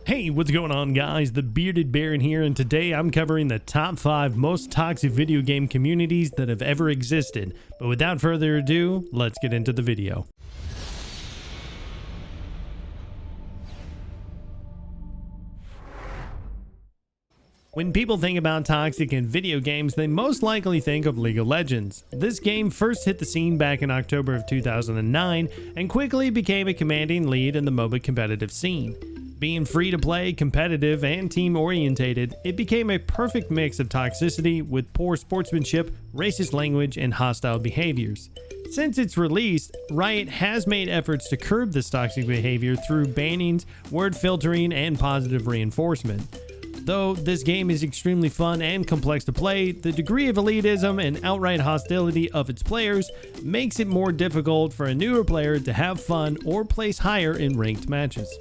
Hey, what's going on, guys? The Bearded Baron here, and today I'm covering the top 5 most toxic video game communities that have ever existed. But without further ado, let's get into the video. When people think about toxic in video games, they most likely think of League of Legends. This game first hit the scene back in October of 2009 and quickly became a commanding lead in the MOBA competitive scene. Being free to play, competitive, and team-orientated, it became a perfect mix of toxicity with poor sportsmanship, racist language, and hostile behaviors. Since its release, Riot has made efforts to curb this toxic behavior through bannings, word filtering, and positive reinforcement. Though this game is extremely fun and complex to play, the degree of elitism and outright hostility of its players makes it more difficult for a newer player to have fun or place higher in ranked matches.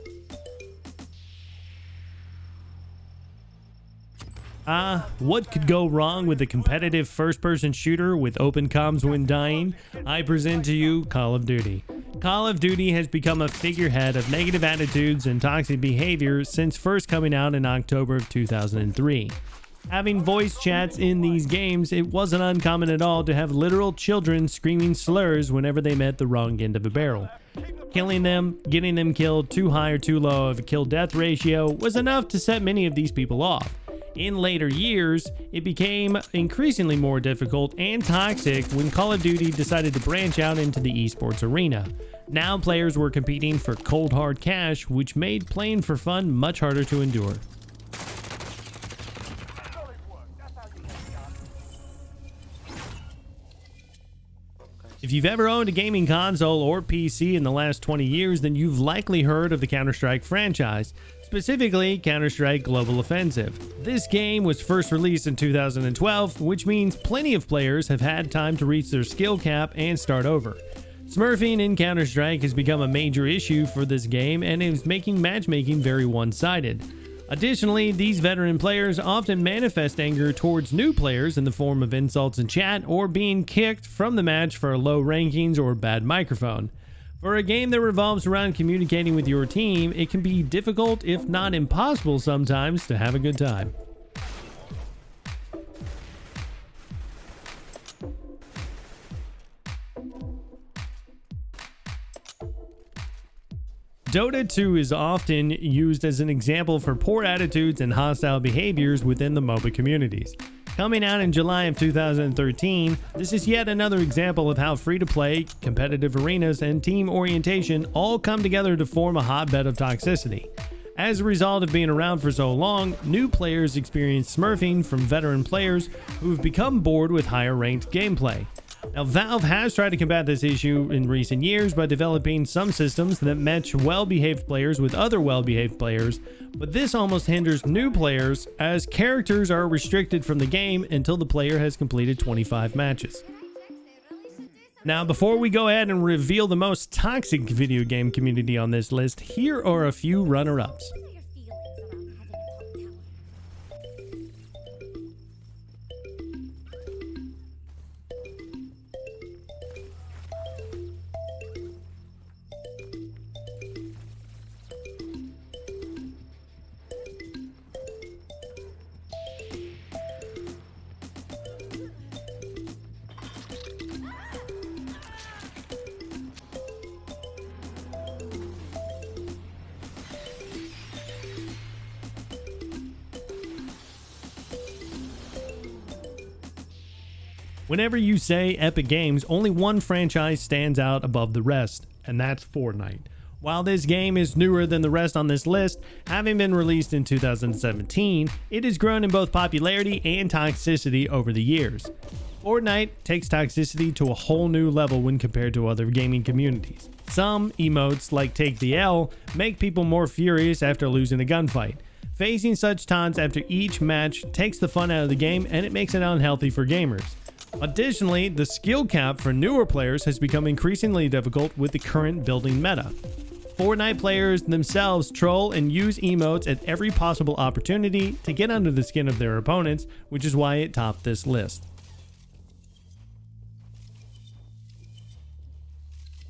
What could go wrong with a competitive first-person shooter with open comms when dying? I present to you Call of Duty. Call of Duty has become a figurehead of negative attitudes and toxic behavior since first coming out in October of 2003. Having voice chats in these games, it wasn't uncommon at all to have literal children screaming slurs whenever they met the wrong end of a barrel. Killing them, getting them killed too high or too low of a kill-death ratio was enough to set many of these people off. In later years, it became increasingly more difficult and toxic when Call of Duty decided to branch out into the esports arena. Now players were competing for cold hard cash, which made playing for fun much harder to endure. If you've ever owned a gaming console or PC in the last 20 years, then you've likely heard of the Counter-Strike franchise, specifically Counter-Strike Global Offensive. This game was first released in 2012, which means plenty of players have had time to reach their skill cap and start over. Smurfing in Counter-Strike has become a major issue for this game and is making matchmaking very one-sided. Additionally, these veteran players often manifest anger towards new players in the form of insults in chat or being kicked from the match for low rankings or bad microphone. For a game that revolves around communicating with your team, it can be difficult, if not impossible sometimes, to have a good time. Dota 2 is often used as an example for poor attitudes and hostile behaviors within the MOBA communities. Coming out in July of 2013, this is yet another example of how free-to-play, competitive arenas, and team orientation all come together to form a hotbed of toxicity. As a result of being around for so long, new players experience smurfing from veteran players who have become bored with higher-ranked gameplay. Now, Valve has tried to combat this issue in recent years by developing some systems that match well-behaved players with other well-behaved players, but this almost hinders new players as characters are restricted from the game until the player has completed 25 matches. Now, before we go ahead and reveal the most toxic video game community on this list, here are a few runner-ups. Whenever you say Epic Games, only one franchise stands out above the rest, and that's Fortnite. While this game is newer than the rest on this list, having been released in 2017, it has grown in both popularity and toxicity over the years. Fortnite takes toxicity to a whole new level when compared to other gaming communities. Some emotes, like Take the L, make people more furious after losing a gunfight. Facing such taunts after each match takes the fun out of the game, and it makes it unhealthy for gamers. Additionally, the skill cap for newer players has become increasingly difficult with the current building meta. Fortnite players themselves troll and use emotes at every possible opportunity to get under the skin of their opponents, which is why it topped this list.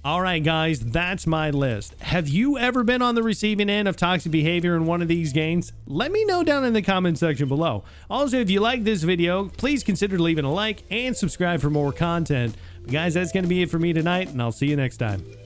Alright guys, that's my list. Have you ever been on the receiving end of toxic behavior in one of these games? Let me know down in the comment section below. Also, if you like this video, please consider leaving a like and subscribe for more content. But guys, that's going to be it for me tonight, and I'll see you next time.